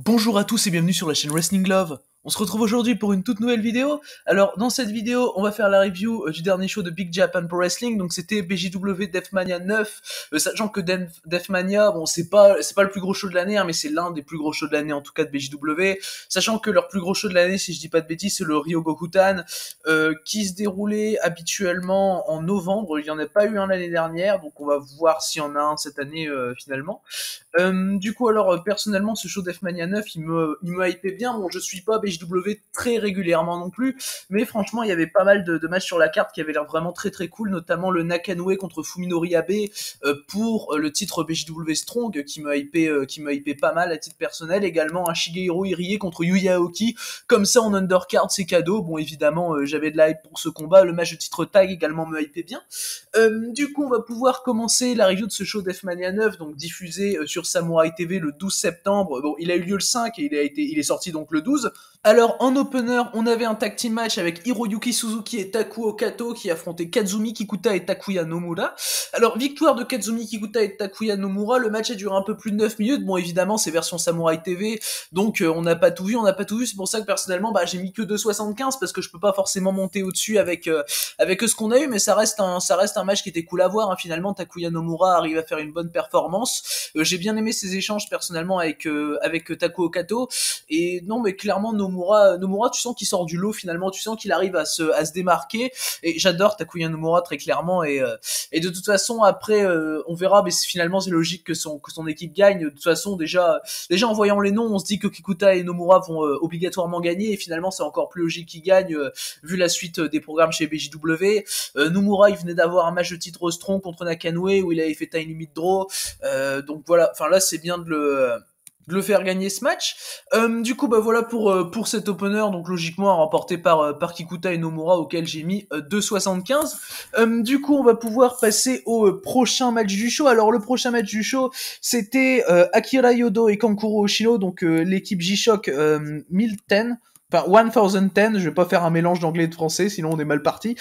Bonjour à tous et bienvenue sur la chaîne Wrestling Love. On se retrouve aujourd'hui pour une toute nouvelle vidéo. Alors dans cette vidéo, on va faire la review du dernier show de Big Japan Pro Wrestling. Donc c'était BJW Deathmania 9. Sachant que Deathmania, bon c'est pas le plus gros show de l'année, hein, mais c'est l'un des plus gros shows de l'année en tout cas de BJW. Sachant que leur plus gros show de l'année, si je dis pas de bêtises, c'est le Ryogokutan, qui se déroulait habituellement en novembre. Il y en a pas eu un l'année dernière, donc on va voir s'il y en a un cette année finalement. Du coup, alors personnellement, ce show Deathmania 9, il me hypait bien. Bon, je suis pas BJW très régulièrement non plus, mais franchement, il y avait pas mal de matchs sur la carte qui avaient l'air vraiment très très cool, notamment le Nakanoe contre Fuminori Abe pour le titre BJW Strong qui me hypait pas mal à titre personnel. Également un Shigeru Irie contre Yuya Aoki, comme ça en undercard, c'est cadeau. Bon, évidemment, j'avais de la hype pour ce combat. Le match de titre tag également me hypait bien. Du coup, on va pouvoir commencer la review de ce show Deathmania 9, donc diffusé sur Samurai TV le 12 septembre. Bon, il a eu lieu le 5 et il est sorti donc le 12. Alors, en opener, on avait un tag team match avec Hiroyuki Suzuki et Takuo Kato qui affrontaient Kazumi Kikuta et Takuya Nomura. Alors, victoire de Kazumi Kikuta et Takuya Nomura, le match a duré un peu plus de 9 minutes. Bon, évidemment, c'est version Samurai TV, donc on n'a pas tout vu, c'est pour ça que personnellement, j'ai mis que 2,75 parce que je peux pas forcément monter au-dessus avec ce qu'on a eu, mais ça reste un match qui était cool à voir, hein. Finalement, Takuya Nomura arrive à faire une bonne performance. J'ai bien aimé ses échanges personnellement avec Takuo Kato, et non, mais clairement Nomura, tu sens qu'il sort du lot finalement, tu sens qu'il arrive à se démarquer, et j'adore Takuya Nomura très clairement, et de toute façon après on verra, mais finalement c'est logique que son équipe gagne. De toute façon déjà en voyant les noms, on se dit que Kikuta et Nomura vont obligatoirement gagner, et finalement c'est encore plus logique qu'ils gagnent vu la suite des programmes chez BJW. Nomura, il venait d'avoir un match de titre strong contre Nakanoe où il avait fait time limit draw, donc voilà, enfin là c'est bien de le faire gagner ce match. Du coup, voilà pour cet opener, donc logiquement remporté par Kikuta et Nomura, auquel j'ai mis 2,75. Du coup, on va pouvoir passer au prochain match du show. Alors, le prochain match du show, c'était Akira Yodo et Kankuro Oshino, donc l'équipe G-Shock 1010. Enfin, 1010, je vais pas faire un mélange d'anglais et de français, sinon on est mal parti,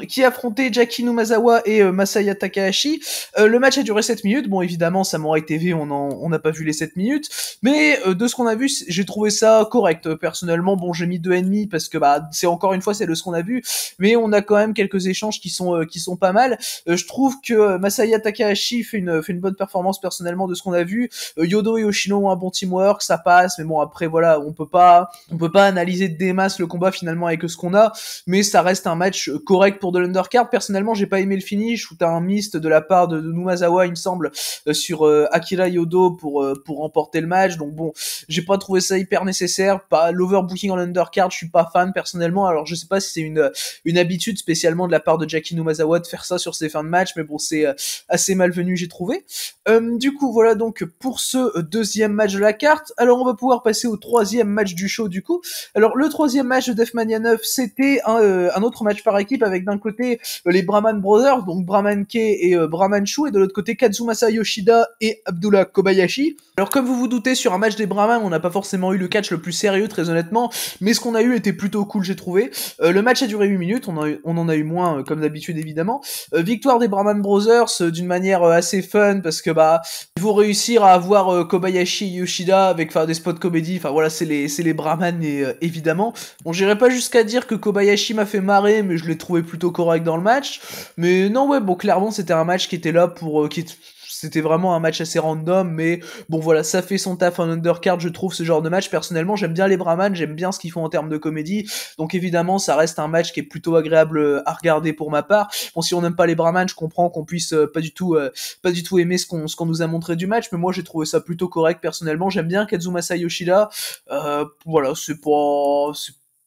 qui affrontait Jaki Numazawa et Masaya Takahashi. Le match a duré 7 minutes, bon évidemment Samurai TV on n'a pas vu les 7 minutes, mais de ce qu'on a vu, j'ai trouvé ça correct. Personnellement, bon j'ai mis 2,5 parce que c'est encore une fois c'est de ce qu'on a vu, mais on a quand même quelques échanges qui sont pas mal. Je trouve que Masaya Takahashi fait une bonne performance personnellement de ce qu'on a vu. Yodo et Oshino ont un bon teamwork, ça passe, mais bon après voilà, on peut pas analyser des masses le combat finalement avec ce qu'on a, mais ça reste un match correct pour de l'undercard. Personnellement, j'ai pas aimé le finish où t'as un mist de la part de Numazawa, il me semble, sur Akira Yodo pour remporter le match. Donc bon, j'ai pas trouvé ça hyper nécessaire. Pas l'overbooking en undercard, je suis pas fan personnellement. Alors je sais pas si c'est une habitude spécialement de la part de Jaki Numazawa de faire ça sur ses fins de match, mais bon, c'est assez malvenu, j'ai trouvé. Du coup, voilà donc pour ce deuxième match de la carte. Alors on va pouvoir passer au troisième match du show du coup. Alors le troisième match de Deathmania 9, c'était un autre match par équipe avec d'un côté les Brahman Brothers, donc Brahman Kei et Brahman Shu, et de l'autre côté Kazumasa Yoshida et Abdullah Kobayashi. Alors comme vous vous doutez, sur un match des Brahman, on n'a pas forcément eu le catch le plus sérieux très honnêtement, mais ce qu'on a eu était plutôt cool, j'ai trouvé. Le match a duré 8 minutes, on en a eu moins comme d'habitude évidemment. Victoire des Brahman Brothers d'une manière assez fun, parce que il faut réussir à avoir Kobayashi et Yoshida avec des spots comédie, enfin voilà, c'est les Brahman, et évidemment. Bon, j'irai pas jusqu'à dire que Kobayashi m'a fait marrer, mais je l'ai trouvé plutôt correct dans le match. Mais non, ouais, bon, clairement, c'était un match qui était là pour... C'était vraiment un match assez random, mais bon voilà, ça fait son taf en undercard, je trouve, ce genre de match. Personnellement, j'aime bien les Brahman, j'aime bien ce qu'ils font en termes de comédie, donc évidemment, ça reste un match qui est plutôt agréable à regarder pour ma part. Bon, si on n'aime pas les Brahman, je comprends qu'on puisse pas du tout aimer ce qu'on nous a montré du match, mais moi j'ai trouvé ça plutôt correct personnellement. J'aime bien Kazumasa Yoshida, voilà, c'est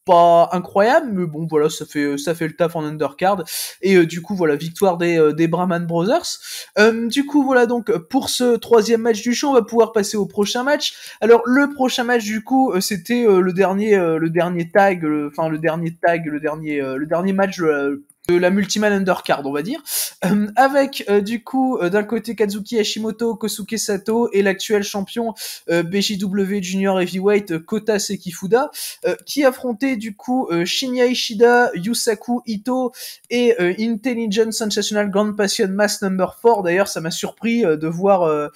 pas incroyable, mais bon voilà, ça fait le taf en undercard, et du coup voilà, victoire des Brahman Brothers. Du coup voilà, donc pour ce troisième match du show, on va pouvoir passer au prochain match. Alors le prochain match du coup, c'était le dernier match de la multiman undercard, on va dire, avec du coup d'un côté Kazuki Hashimoto, Kosuke Sato et l'actuel champion BJW Junior Heavyweight Kota Sekifuda, qui affrontait du coup Shinya Ishida, Yusaku Ito et Intelligent Sensational Grand Passion Mass Number 4. D'ailleurs, ça m'a surpris de voir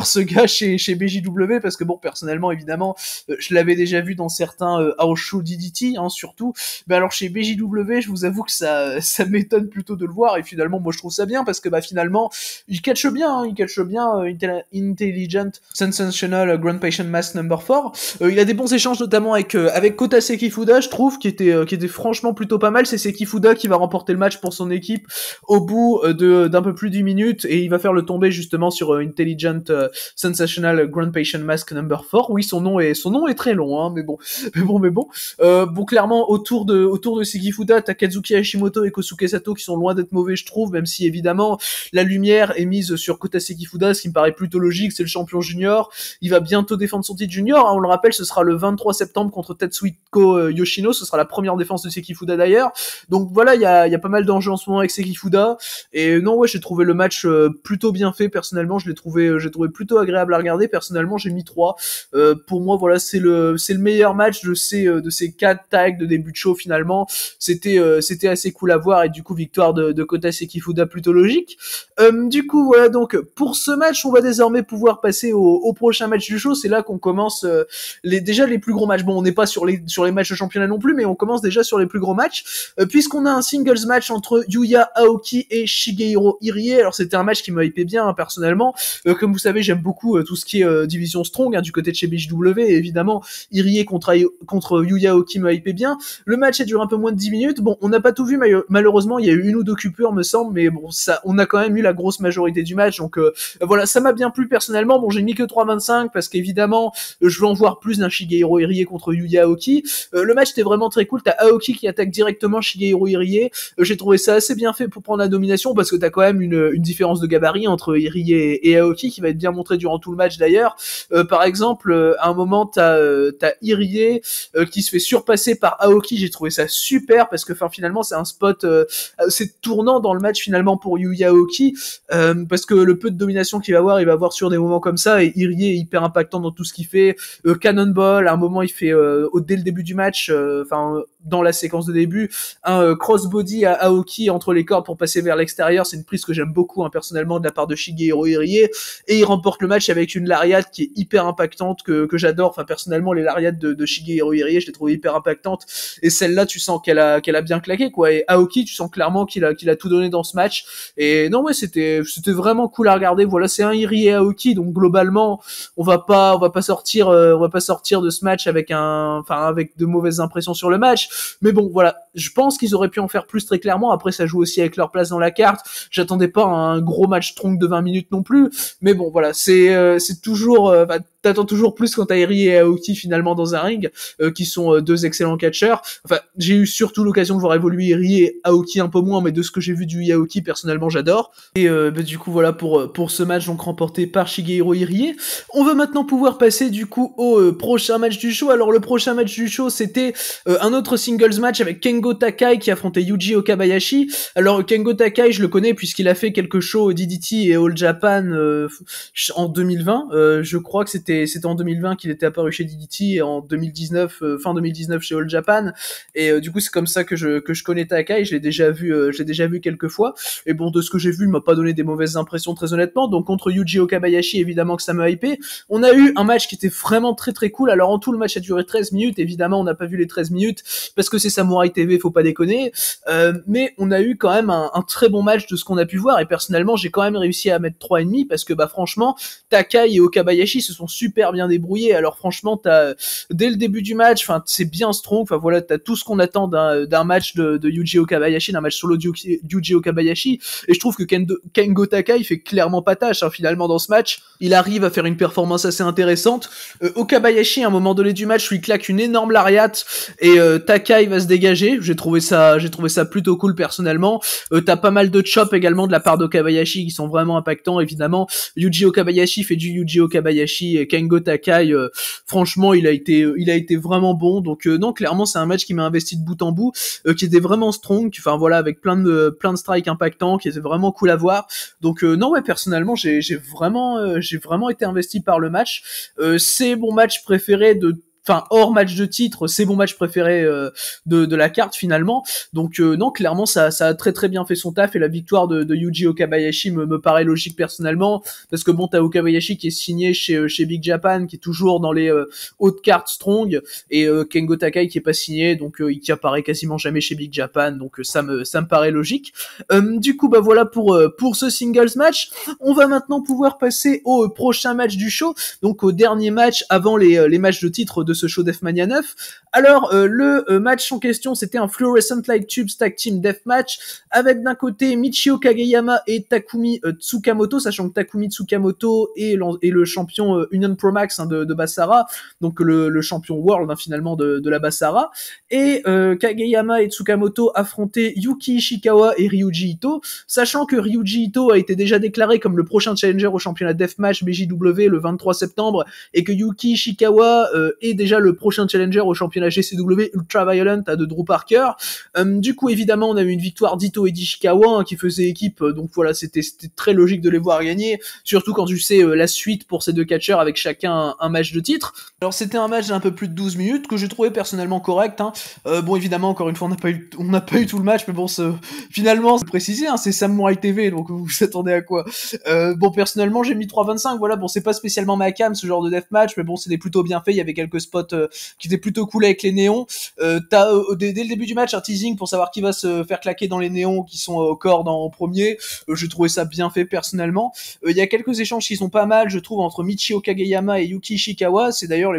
ce gars chez BJW, parce que bon, personnellement, évidemment, je l'avais déjà vu dans certains house show DDT, hein, surtout. Mais alors chez BJW, je vous avoue que ça m'étonne plutôt de le voir, et finalement, moi je trouve ça bien, parce que bah finalement, il catche bien Intelligent Sensational Grand Patient Mass Number 4. Il a des bons échanges, notamment avec Kota Sekifuda, je trouve, qui était franchement plutôt pas mal. C'est Sekifuda qui va remporter le match pour son équipe au bout d'un peu plus d'10 minutes, et il va faire le tomber justement sur Intelligent Sensational Grand Patient Mask Number 4. Oui, son nom est très long, hein, mais bon. Bon, clairement, autour de Sekifuda, t'as Kazuki Hashimoto et Kosuke Sato qui sont loin d'être mauvais, je trouve, même si évidemment la lumière est mise sur Kota Sekifuda, ce qui me paraît plutôt logique. C'est le champion junior, il va bientôt défendre son titre junior, hein, on le rappelle, ce sera le 23 septembre contre Tetsuhiko Yoshino, ce sera la première défense de Sekifuda d'ailleurs. Donc voilà, il y a pas mal d'enjeux en ce moment avec Sekifuda, et non, ouais, j'ai trouvé le match plutôt bien fait. Personnellement, j'ai trouvé plutôt agréable à regarder. Personnellement, j'ai mis 3. Pour moi, voilà, c'est le meilleur match de ces 4 tags de début de show. Finalement, c'était assez cool à voir, et du coup, victoire de Kota Sekifuda plutôt logique. Du coup, voilà, donc pour ce match, on va désormais pouvoir passer au prochain match du show. C'est là qu'on commence déjà les plus gros matchs. Bon, on n'est pas sur les matchs de championnat non plus, mais on commence déjà sur les plus gros matchs, puisqu'on a un singles match entre Yuya Aoki et Shigehiro Irie. Alors c'était un match qui m'a hypé bien, hein, personnellement. Comme vous savez, j'aime beaucoup tout ce qui est division strong, hein, du côté de chez BJW, et évidemment Irie contre Yuya Aoki m'a hypé bien. Le match a duré un peu moins de 10 minutes. Bon, on n'a pas tout vu, malheureusement, il y a eu une ou deux coupures, me semble, mais bon, ça, on a quand même eu la grosse majorité du match, donc voilà, ça m'a bien plu personnellement. Bon, j'ai mis que 3,25 parce qu'évidemment, je veux en voir plus d'un Shigehiro Irie contre Yuya Aoki. Le match était vraiment très cool. T'as Aoki qui attaque directement Shigehiro Irie. J'ai trouvé ça assez bien fait pour prendre la domination, parce que t'as quand même une différence de gabarit entre Irie et Aoki qui va être bien montrée durant tout le match d'ailleurs. Par exemple, à un moment, t'as Irie qui se fait surpasser par Aoki. J'ai trouvé ça super, parce que finalement c'est un spot c'est tournant dans le match finalement pour Yuya Aoki, parce que le peu de domination qu'il va avoir, il va avoir sur des moments comme ça, et Irie est hyper impactant dans tout ce qu'il fait. Cannonball, à un moment il fait dès le début du match, dans la séquence de début, un crossbody à Aoki entre les cordes pour passer vers l'extérieur. C'est une prise que j'aime beaucoup, hein, personnellement, de la part de Shigehiro Irie, et il remporte le match avec une lariat qui est hyper impactante, que j'adore. Personnellement, les lariats de Shigehiro Irie, je les trouve hyper impactantes, et celle-là, tu sens qu'elle a bien claqué, quoi. Et Aoki, tu sens clairement qu'il a tout donné dans ce match. Et non, ouais, c'était vraiment cool à regarder. Voilà, c'est un Irie et Aoki, donc globalement, on va pas sortir de ce match avec de mauvaises impressions sur le match. Mais bon, voilà, je pense qu'ils auraient pu en faire plus, très clairement. Après, ça joue aussi avec leur place dans la carte. J'attendais pas un gros match strong de 20 minutes non plus. Mais bon, voilà, c'est toujours, t'attends toujours plus quand t'as Irie et Aoki finalement dans un ring, qui sont deux excellents catcheurs. J'ai eu surtout l'occasion de voir évoluer Irie et Aoki un peu moins, mais de ce que j'ai vu du Aoki, personnellement, j'adore. Et du coup, voilà pour ce match donc remporté par Shigehiro Irie. On va maintenant pouvoir passer du coup au prochain match du show. Alors le prochain match du show, c'était un autre singles match avec Kengo Takai qui affrontait Yuji Okabayashi. Alors Kengo Takai, je le connais puisqu'il a fait quelques shows DDT et All Japan en 2020. Je crois que c'était en 2020 qu'il était apparu chez DDT, et en 2019, fin 2019 chez All Japan. Et du coup, c'est comme ça que je connais Takai. Je l'ai déjà vu quelques fois. Et bon, de ce que j'ai vu, il m'a pas donné des mauvaises impressions, très honnêtement. Donc contre Yuji Okabayashi, évidemment que ça m'a hypé. On a eu un match qui était vraiment très très cool. Alors en tout, le match a duré 13 minutes. Évidemment, on n'a pas vu les 13 minutes parce que c'est Samurai TV, faut pas déconner. Mais on a eu quand même un très bon match de ce qu'on a pu voir. Et personnellement, j'ai quand même réussi à mettre 3,5 parce que franchement, Takai et Okabayashi se sont super bien débrouillés. Alors franchement, dès le début du match, c'est bien strong. Voilà, t'as tout ce qu'on attend d'un match de Yuji Okabayashi, d'un match solo de Yuji Okabayashi. Et je trouve que Kengo Takai fait clairement pas tâche, hein, finalement, dans ce match. Il arrive à faire une performance assez intéressante. Okabayashi, à un moment donné du match, lui claque une énorme lariat, et Takai va se dégager. J'ai trouvé ça plutôt cool, personnellement. T'as pas mal de chops également de la part d'Okabayashi qui sont vraiment impactants, évidemment. Yuji Okabayashi fait du Yuji Okabayashi Kengo Takai, franchement il a été vraiment bon. Donc non, clairement c'est un match qui m'a investi de bout en bout, qui était vraiment strong, enfin voilà, avec plein de strikes impactants, qui était vraiment cool à voir. Donc non, ouais, personnellement j'ai vraiment été investi par le match. C'est mon match préféré hors match de titre, c'est mon match préféré de la carte finalement. Donc non, clairement ça a très très bien fait son taf, et la victoire de Yuji Okabayashi me paraît logique personnellement, parce que bon, t'as Okabayashi qui est signé chez Big Japan, qui est toujours dans les hautes cartes strong, et Kengo Takai qui est pas signé, donc qui apparaît quasiment jamais chez Big Japan, donc ça me paraît logique. Du coup bah voilà pour ce singles match. On va maintenant pouvoir passer au prochain match du show, donc au dernier match avant les matchs de titre de ce show Deathmania 9. Alors le match en question, c'était un Fluorescent Light Tubes Tag Team Deathmatch, avec d'un côté Michio Kageyama et Takumi Tsukamoto, sachant que Takumi Tsukamoto est le champion Union Pro Max de Basara, donc le champion World finalement de la Basara, et Kageyama et Tsukamoto affrontaient Yuki Ishikawa et Ryuji Ito, sachant que Ryuji Ito a été déjà déclaré comme le prochain challenger au championnat Deathmatch BJW le 23 septembre, et que Yuki Ishikawa est déjà le prochain challenger au championnat GCW Ultraviolent de Drew Parker. Du coup, évidemment, on a eu une victoire d'Ito et d'Ishikawa, qui faisaient équipe, donc voilà, c'était très logique de les voir gagner, surtout quand tu sais la suite pour ces deux catcheurs avec chacun un match de titre. Alors c'était un match d'un peu plus de 12 minutes que j'ai trouvé personnellement correct, hein. Bon, évidemment, encore une fois, on n'a pas eu tout le match, mais bon, finalement, c'est précisé, hein, c'est Samurai TV, donc vous vous attendez à quoi? Bon, personnellement, j'ai mis 3,25, voilà, bon, c'est pas spécialement ma cam, ce genre de deathmatch, mais bon, c'était plutôt bien fait, il y avait quelques spots qui étaient plutôt cool avec les néons. T'as dès le début du match un teasing pour savoir qui va se faire claquer dans les néons qui sont au corps en premier. J'ai trouvé ça bien fait personnellement. Il y a quelques échanges qui sont pas mal, je trouve, entre Michio Kageyama et Yuki Ishikawa. C'est d'ailleurs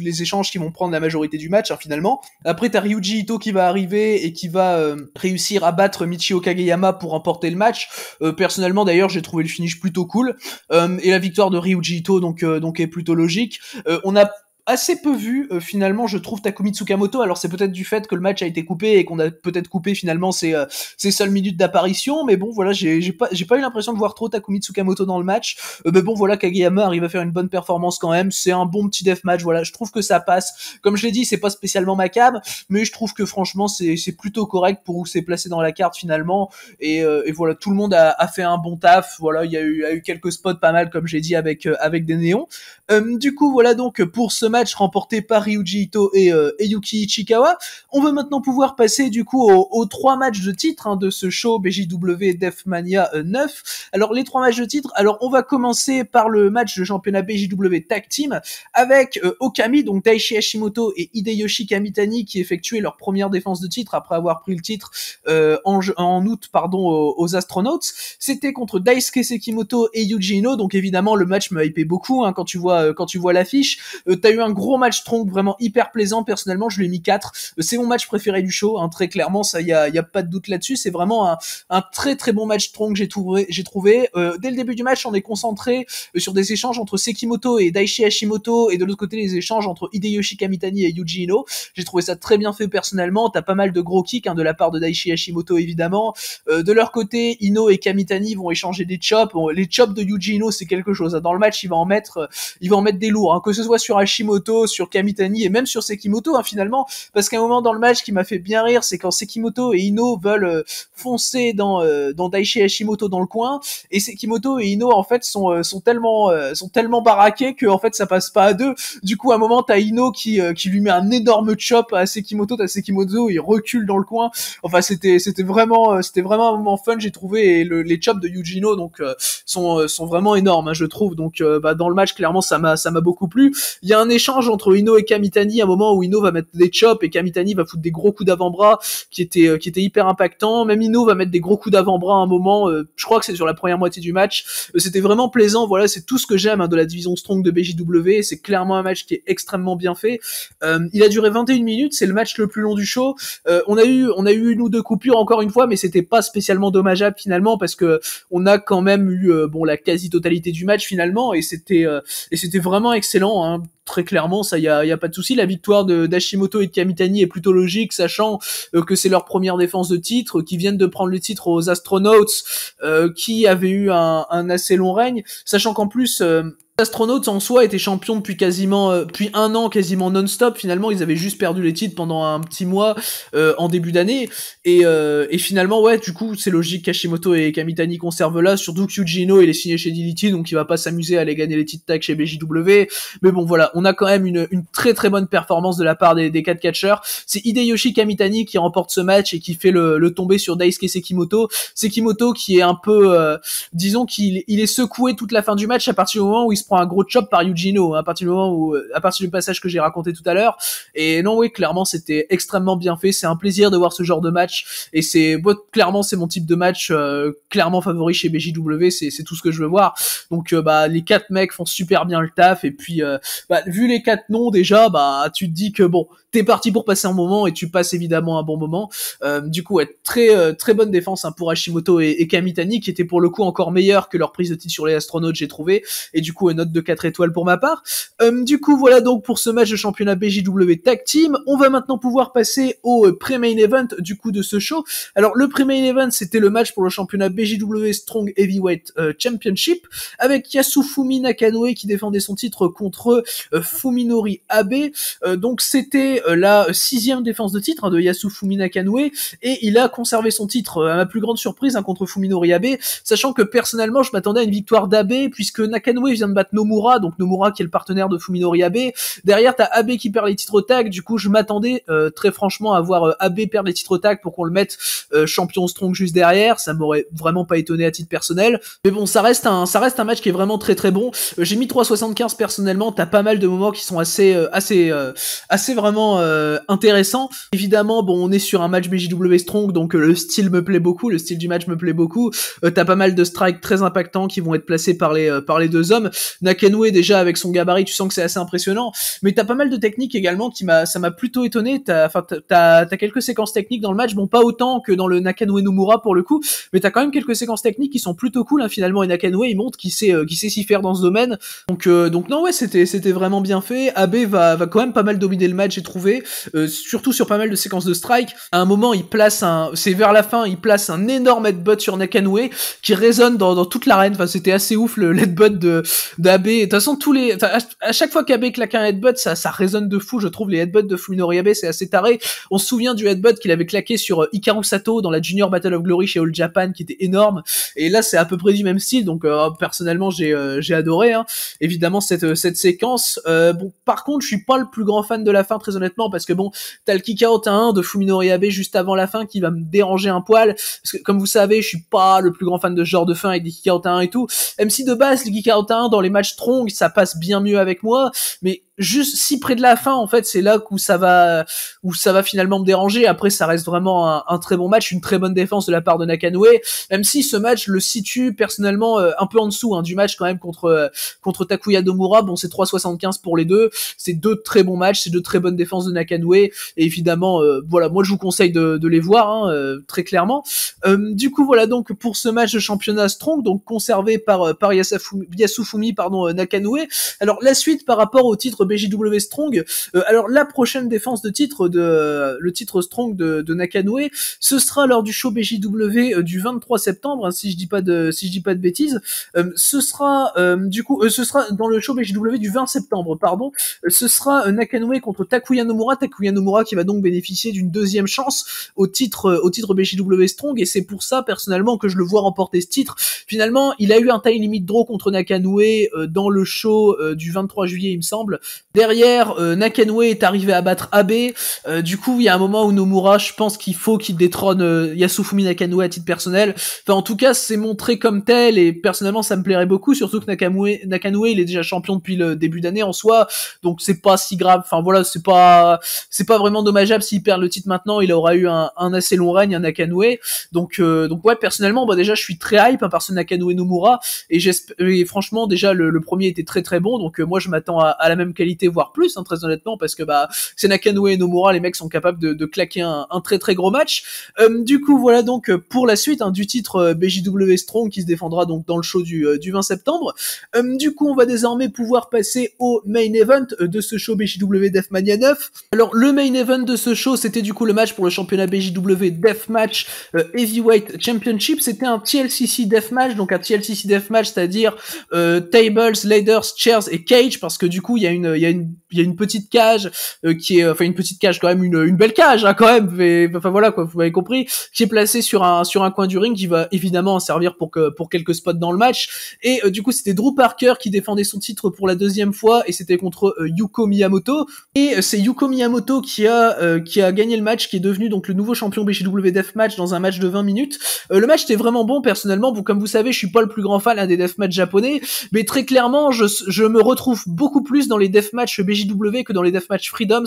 les échanges qui vont prendre la majorité du match, hein, finalement. Après, t'as Ryuji Ito qui va arriver et qui va réussir à battre Michio Kageyama pour remporter le match. Personnellement, d'ailleurs, j'ai trouvé le finish plutôt cool. Et la victoire de Ryuji Ito, donc est plutôt logique. On a assez peu vu finalement, je trouve, Takumi Tsukamoto. Alors c'est peut-être du fait que le match a été coupé et qu'on a peut-être coupé finalement ses seules minutes d'apparition, mais bon voilà, j'ai pas eu l'impression de voir trop Takumi Tsukamoto dans le match. Mais bon voilà, Kageyama arrive à faire une bonne performance quand même, c'est un bon petit deathmatch, voilà, je trouve que ça passe. Comme je l'ai dit, c'est pas spécialement ma cam, mais je trouve que franchement c'est plutôt correct pour où c'est placé dans la carte finalement, et voilà, tout le monde a fait un bon taf. Voilà, il y a eu quelques spots pas mal, comme j'ai dit, avec des néons. Du coup voilà, donc pour ce match remporté par Ryuji Ito et Yuki Ishikawa, on va maintenant pouvoir passer du coup aux 3 matchs de titre, hein, de ce show BJW Deathmania 9. Alors les 3 matchs de titre, alors on va commencer par le match de championnat BJW Tag Team avec Okami, donc Daichi Hashimoto et Hideyoshi Kamitani, qui effectuaient leur première défense de titre après avoir pris le titre en août aux Astronauts. C'était contre Daisuke Sekimoto et Yuji Ino, donc évidemment le match me hypait beaucoup, hein, quand tu vois l'affiche. T'as eu un gros match strong, vraiment hyper plaisant. Personnellement, je lui ai mis 4. C'est mon match préféré du show, hein, très clairement, ça y a pas de doute là-dessus. C'est vraiment un très très bon match strong que j'ai trouvé. Dès le début du match, on est concentré sur des échanges entre Sekimoto et Daichi Hashimoto, et de l'autre côté les échanges entre Hideyoshi Kamitani et Yuji Ino. J'ai trouvé ça très bien fait personnellement. T'as pas mal de gros kicks, hein, de la part de Daichi Hashimoto évidemment. De leur côté, Ino et Kamitani vont échanger des chops. Bon, les chops de Yuji Ino, c'est quelque chose. Dans le match, il va en mettre des lourds, hein, que ce soit sur Hashimoto, sur Kamitani et même sur Sekimoto, hein, finalement, parce qu'à un moment dans le match qui m'a fait bien rire, c'est quand Sekimoto et Ino veulent foncer dans Daichi Hashimoto dans le coin, et Sekimoto et Ino en fait sont tellement baraqués que en fait ça passe pas à deux. Du coup à un moment t'as Ino qui lui met un énorme chop à Sekimoto, t'as Sekimoto, il recule dans le coin. Enfin c'était vraiment un moment fun, j'ai trouvé, et les chops de Yuji Ino donc sont vraiment énormes, hein, je trouve. Donc dans le match clairement ça m'a beaucoup plu. Il y a un échange entre Ino et Kamitani, à un moment où Ino va mettre des chops et Kamitani va foutre des gros coups d'avant-bras qui étaient hyper impactants. Même Ino va mettre des gros coups d'avant-bras à un moment, je crois que c'est sur la première moitié du match. C'était vraiment plaisant, voilà, c'est tout ce que j'aime, hein, de la division strong de BJW. C'est clairement un match qui est extrêmement bien fait. Il a duré 21 minutes, c'est le match le plus long du show. On a eu une ou deux coupures encore une fois, mais c'était pas spécialement dommageable finalement, parce que on a quand même eu la quasi-totalité du match finalement, et c'était vraiment excellent, hein. Très clairement, ça y a pas de souci. La victoire d'Hashimoto et de Kamitani est plutôt logique, sachant que c'est leur première défense de titre, qui viennent de prendre le titre aux Astronauts, qui avaient eu un assez long règne, sachant qu'en plus Astronauts en soi étaient champions depuis depuis un an quasiment non-stop. Finalement, ils avaient juste perdu les titres pendant un petit mois en début d'année. Et finalement, ouais, du coup, c'est logique qu'Hashimoto et Kamitani conservent là. Surtout que Yujino, il est signé chez DDT, donc il va pas s'amuser à aller gagner les titres tag chez BJW. Mais bon, voilà, on a quand même une très très bonne performance de la part des 4 catcheurs. C'est Hideyoshi Kamitani qui remporte ce match et qui fait le tomber sur Daisuke Sekimoto. Sekimoto qui est un peu, disons qu'il est secoué toute la fin du match à partir du moment où il se prend un gros chop par Yujino, à partir du passage que j'ai raconté tout à l'heure. Et non, oui, clairement, c'était extrêmement bien fait. C'est un plaisir de voir ce genre de match. Et clairement, c'est mon type de match, clairement favori chez BJW. C'est tout ce que je veux voir. Donc, les 4 mecs font super bien le taf. Et puis, vu les 4 noms déjà, tu te dis que bon, t'es parti pour passer un moment et tu passes évidemment un bon moment. Du coup, ouais, très bonne défense pour Hashimoto et Kamitani, qui étaient pour le coup encore meilleurs que leur prise de titre sur les astronautes, j'ai trouvé. Et du coup, une note de 4 étoiles pour ma part. Du coup, voilà donc pour ce match de championnat BJW Tag Team. On va maintenant pouvoir passer au pré-main event du coup de ce show. Alors, le pré-main event, c'était le match pour le championnat BJW Strong Heavyweight Championship, avec Yasufumi Nakanoe qui défendait son titre contre Fuminori Abe. Donc, c'était la 6e défense de titre de Yasufumi Nakanoe, et il a conservé son titre à ma plus grande surprise contre Fuminori Abe, sachant que personnellement, je m'attendais à une victoire d'Abe, puisque Nakanoe vient de battre Nomura, donc Nomura qui est le partenaire de Fuminori Abe. Derrière, t'as Abe qui perd les titres tag, du coup je m'attendais très franchement à voir Abe perdre les titres tag pour qu'on le mette champion strong juste derrière. Ça m'aurait vraiment pas étonné à titre personnel, mais bon, ça reste un match qui est vraiment très très bon. J'ai mis 3,75 personnellement. T'as pas mal de moments qui sont assez vraiment intéressants. Évidemment, bon, on est sur un match BJW Strong, donc le style me plaît beaucoup, le style du match me plaît beaucoup. T'as pas mal de strikes très impactants qui vont être placés par les deux hommes. Nakanoe, déjà avec son gabarit, tu sens que c'est assez impressionnant, mais t'as pas mal de techniques également ça m'a plutôt étonné. T'as quelques séquences techniques dans le match, bon, pas autant que dans le Nakanoe Nomura pour le coup, mais t'as quand même quelques séquences techniques qui sont plutôt cool, finalement. Et Nakanoe, il montre qu'il sait s'y faire dans ce domaine. Donc non, ouais, c'était vraiment bien fait. Abe va quand même pas mal dominer le match, j'ai trouvé, surtout sur pas mal de séquences de strike. À un moment, c'est vers la fin, il place un énorme headbutt sur Nakanoe qui résonne dans toute l'arène. Enfin, c'était assez ouf le headbutt d'Abe. De toute façon, à chaque fois qu'Abe claque un headbutt, ça résonne de fou. Je trouve les headbutts de Fuminori Abe, c'est assez taré. On se souvient du headbutt qu'il avait claqué sur Hikaru Sato dans la Junior Battle of Glory chez All Japan, qui était énorme. Et là, c'est à peu près du même style. Donc, personnellement, j'ai adoré. Évidemment, cette séquence. Bon, par contre, je suis pas le plus grand fan de la fin, très honnêtement, parce que bon, t'as le kick out à 1 de Fuminori Abe juste avant la fin qui va me déranger un poil. Parce que, comme vous savez, je suis pas le plus grand fan de ce genre de fin avec des kick out à 1 et tout. Même si de base, les kick out à 1 dans les matchs strong, ça passe bien mieux avec moi. Mais juste si près de la fin, en fait, c'est là où ça va finalement me déranger. Après, ça reste vraiment un très bon match, une très bonne défense de la part de Nakanoe, même si ce match le situe personnellement un peu en dessous du match quand même contre Takuya Nomura. Bon, c'est 3,75 pour les deux, c'est 2 très bons matchs, c'est 2 très bonnes défenses de Nakanoe, et évidemment, voilà, moi je vous conseille de les voir, très clairement. Du coup, voilà donc pour ce match de championnat strong, donc conservé par Yasufumi Nakanoe. Alors la suite par rapport au titre BJW Strong, alors la prochaine défense de titre le titre Strong de Nakanoe, ce sera lors du show BJW du 23 septembre, si je dis pas de bêtises. Ce sera dans le show BJW du 20 septembre, pardon. Ce sera Nakanoe contre Takuya Nomura qui va donc bénéficier d'une 2e chance au titre BJW Strong, et c'est pour ça personnellement que je le vois remporter ce titre. Finalement, il a eu un time limit draw contre Nakanoe dans le show du 23 juillet, il me semble. Derrière, Nakanoe est arrivé à battre Abe. Du coup, il y a un moment où Nomura, je pense qu'il faut qu'il détrône Yasufumi Nakanoe à titre personnel. Enfin, en tout cas, c'est montré comme tel, et personnellement, ça me plairait beaucoup, surtout que Nakanoe, il est déjà champion depuis le début d'année en soi, donc c'est pas si grave. Enfin voilà, c'est pas vraiment dommageable s'il perd le titre maintenant. Il aura eu un assez long règne, Nakanoe. Donc ouais, personnellement, déjà, je suis très hype par ce Nakanoe Nomura, et franchement, déjà, le premier était très très bon, donc moi, je m'attends à la même qualité qualité, voire plus, hein, très honnêtement, parce que bah c'est Nakanoe et Nomura, les mecs sont capables de claquer un très très gros match. Du coup, voilà donc pour la suite, hein, du titre BJW Strong qui se défendra donc dans le show du 20 septembre. Du coup, on va désormais pouvoir passer au main event de ce show BJW Deathmania 9. Alors, le main event de ce show, c'était du coup le match pour le championnat BJW Deathmatch Heavyweight Championship. C'était un TLCC Deathmatch, donc un TLCC Deathmatch, c'est-à-dire tables, ladders, chairs et cage, parce que du coup, il y a une petite cage qui est, enfin une petite cage quand même, une belle cage hein, quand même. Enfin voilà quoi, vous m'avez compris, qui est placée sur un coin du ring, qui va évidemment servir pour quelques spots dans le match. Et du coup, c'était Drew Parker qui défendait son titre pour la deuxième fois, et c'était contre Yuko Miyamoto. Et c'est Yuko Miyamoto qui a gagné le match, qui est devenu donc le nouveau champion BJW Deathmatch dans un match de 20 minutes. Le match était vraiment bon personnellement. Bon, comme vous savez, je suis pas le plus grand fan des deathmatch japonais, mais très clairement, je me retrouve beaucoup plus dans les deathmatch BJW que dans les deathmatch Freedoms,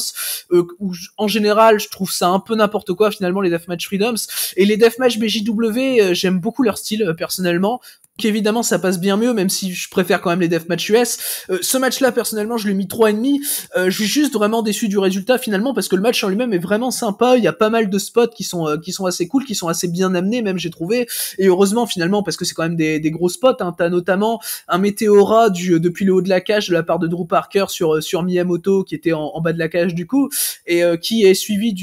où en général, je trouve ça un peu n'importe quoi finalement les deathmatch Freedoms. Et les deathmatch BJW, j'aime beaucoup leur style personnellement. Donc évidemment ça passe bien mieux, même si je préfère quand même les deathmatch US. Ce match-là personnellement je lui ai mis 3,5. Je suis juste vraiment déçu du résultat finalement, parce que le match en lui-même est vraiment sympa. Il y a pas mal de spots qui sont assez cool, qui sont assez bien amenés même, j'ai trouvé. Et heureusement finalement, parce que c'est quand même des gros spots. Hein. T'as notamment un météora depuis le haut de la cage de la part de Drew Parker sur Miyamoto, qui était en bas de la cage du coup, et qui est suivi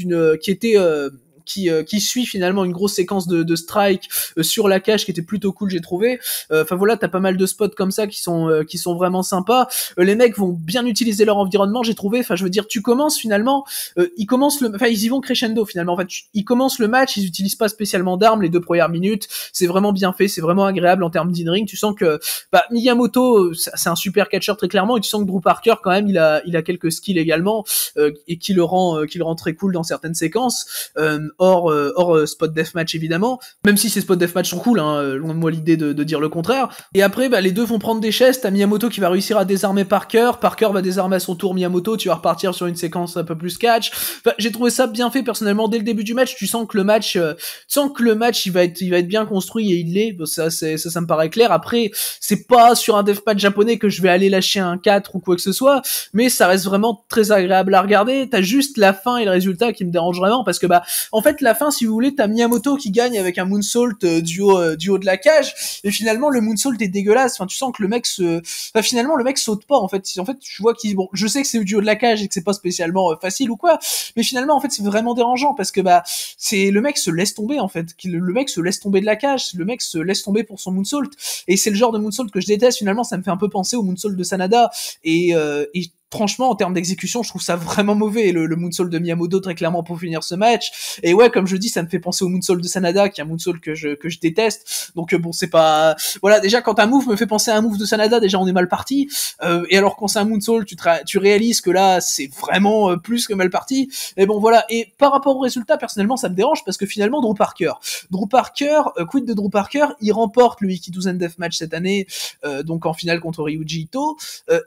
qui suit finalement une grosse séquence de strike sur la cage qui était plutôt cool, j'ai trouvé. Enfin voilà, t'as pas mal de spots comme ça qui sont vraiment sympas. Les mecs vont bien utiliser leur environnement, j'ai trouvé. Enfin je veux dire, tu commences finalement, ils y vont crescendo finalement. En fait, ils commencent le match, ils utilisent pas spécialement d'armes les 2 premières minutes. C'est vraiment bien fait, c'est vraiment agréable en termes d'in-ring. Tu sens que Miyamoto, c'est un super catcheur très clairement, et tu sens que Drew Parker quand même, il a quelques skills également et qui le rend très cool dans certaines séquences. Hors spot deathmatch évidemment, même si ces spots deathmatch sont cool, hein, loin de moi l'idée de dire le contraire. Et après les deux vont prendre des chaises, t'as Miyamoto qui va réussir à désarmer Parker va désarmer à son tour Miyamoto, tu vas repartir sur une séquence un peu plus catch. Enfin, j'ai trouvé ça bien fait personnellement dès le début du match. Tu sens que le match il va être bien construit, et il l'est. Bon, ça me paraît clair. Après, c'est pas sur un deathmatch japonais que je vais aller lâcher un 4 ou quoi que ce soit, mais ça reste vraiment très agréable à regarder. T'as juste la fin et le résultat qui me dérange vraiment, parce que en fait la fin, si vous voulez, t'as Miyamoto qui gagne avec un moonsault du haut de la cage, et finalement le moonsault est dégueulasse. Enfin, tu sens que le mec finalement le mec saute pas en fait. Je vois bon, je sais que c'est du haut de la cage et que c'est pas spécialement facile ou quoi, mais finalement en fait c'est vraiment dérangeant, parce que c'est le mec se laisse tomber en fait. Le mec se laisse tomber de la cage, le mec se laisse tomber pour son moonsault, et c'est le genre de moonsault que je déteste. Finalement ça me fait un peu penser au moonsault de Sanada, et franchement, en termes d'exécution, je trouve ça vraiment mauvais, le moonsault de Miyamoto, très clairement, pour finir ce match. Et ouais, comme je dis, ça me fait penser au moonsault de Sanada, qui est un moonsault que je déteste. Donc bon, c'est pas... Voilà, déjà, quand un move me fait penser à un move de Sanada, déjà, on est mal parti. Et alors, quand c'est un moonsault, tu réalises que là, c'est vraiment plus que mal parti. Et bon, voilà. Et par rapport au résultat, personnellement, ça me dérange, parce que finalement, Drew Parker, quid de Drew Parker, il remporte le Ikiduzen Deathmatch cette année, donc en finale contre Ryuji Ito.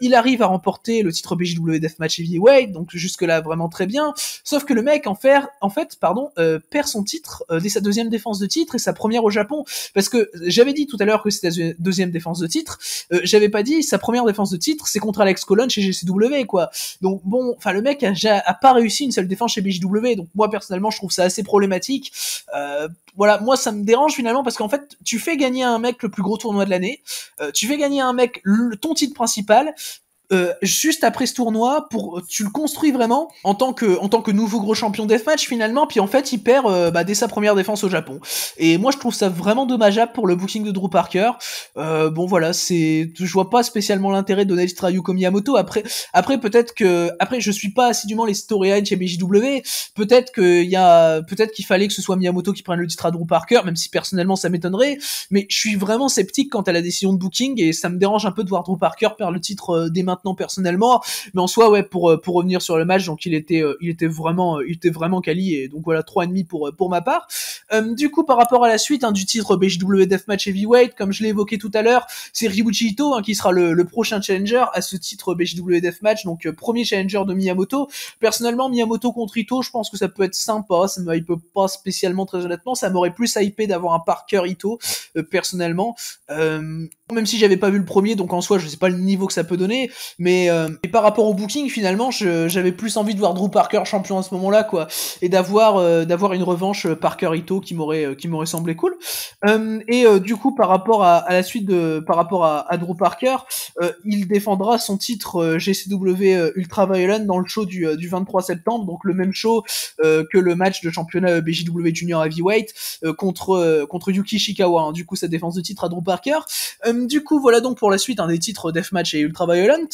Il arrive à remporter le titre BJW Deathmatch Heavyweight, donc jusque là vraiment très bien. Sauf que le mec perd son titre dès sa deuxième défense de titre, et sa première au Japon, parce que j'avais dit tout à l'heure que c'était sa deuxième défense de titre, j'avais pas dit sa première défense de titre, c'est contre Alex Colon chez GCW quoi. Donc bon, enfin le mec a pas réussi une seule défense chez BJW, donc moi personnellement je trouve ça assez problématique. Voilà, moi ça me dérange finalement, parce qu'en fait tu fais gagner à un mec le plus gros tournoi de l'année, tu fais gagner à un mec ton titre principal, juste après ce tournoi, tu le construis vraiment en tant que nouveau gros champion deathmatch finalement, puis en fait il perd dès sa première défense au Japon. Et moi je trouve ça vraiment dommageable pour le booking de Drew Parker. Bon voilà, je vois pas spécialement l'intérêt de donner le titre à Yuko Miyamoto. Après peut-être je suis pas assidûment les storylines chez BJW, peut-être qu'il fallait que ce soit Miyamoto qui prenne le titre à Drew Parker, même si personnellement ça m'étonnerait, mais je suis vraiment sceptique quant à la décision de booking, et ça me dérange un peu de voir Drew Parker perdre le titre dès maintenant personnellement. Mais en soi, ouais, pour revenir sur le match, donc il était vraiment quali, et donc voilà, 3,5 pour ma part. Du coup, par rapport à la suite du titre BJW Deathmatch Heavyweight, comme je l'ai évoqué tout à l'heure, c'est Ryuji Ito qui sera le prochain challenger à ce titre BJW Deathmatch, donc premier challenger de Miyamoto. Personnellement, Miyamoto contre Ito, je pense que ça peut être sympa, ça me hype pas spécialement, très honnêtement, ça m'aurait plus hypé d'avoir un Parker Ito, personnellement. Même si j'avais pas vu le premier, donc en soi je sais pas le niveau que ça peut donner, et par rapport au booking, finalement, j'avais plus envie de voir Drew Parker champion à ce moment-là, quoi, et d'avoir une revanche Parker Ito qui m'aurait semblé cool. Du coup, à la suite par rapport à Drew Parker, il défendra son titre GCW Ultra Violent dans le show du 23 septembre, donc le même show que le match de championnat BJW Junior Heavyweight contre Yuki Ishikawa, hein, du coup sa défense de titre à Drew Parker. Du coup, voilà donc pour la suite des titres Deathmatch et Ultra Violent.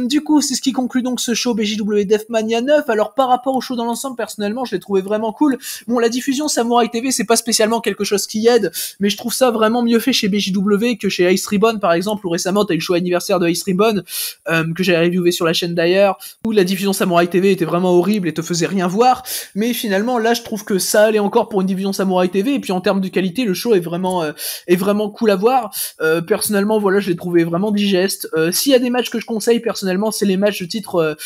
Du coup, c'est ce qui conclut donc ce show BJW Deathmania 9. Alors par rapport au show dans l'ensemble, personnellement, je l'ai trouvé vraiment cool. Bon, la diffusion Samurai TV, c'est pas spécialement quelque chose qui aide, mais je trouve ça vraiment mieux fait chez BJW que chez Ice Ribbon, par exemple, où récemment t'as eu le show anniversaire de Ice Ribbon, que j'ai reviewé sur la chaîne d'ailleurs, où la diffusion Samurai TV était vraiment horrible et te faisait rien voir, mais finalement là je trouve que ça allait encore pour une diffusion Samurai TV, et puis en termes de qualité le show est vraiment cool à voir. Personnellement voilà, je l'ai trouvé vraiment digeste. S'il y a des matchs que je conseille personnellement, c'est les matchs de titre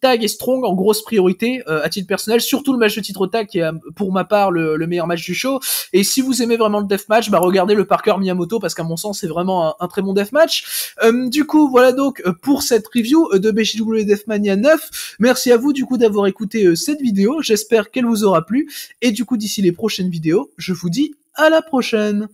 tag et strong en grosse priorité à titre personnel, surtout le match de titre tag qui est pour ma part le meilleur match du show. Et si vous aimez vraiment le deathmatch, bah regardez le Parker Miyamoto, parce qu'à mon sens c'est vraiment un très bon deathmatch. Du coup voilà donc pour cette review de BJW Deathmania 9. Merci à vous du coup d'avoir écouté cette vidéo, j'espère qu'elle vous aura plu, et du coup d'ici les prochaines vidéos, je vous dis à la prochaine.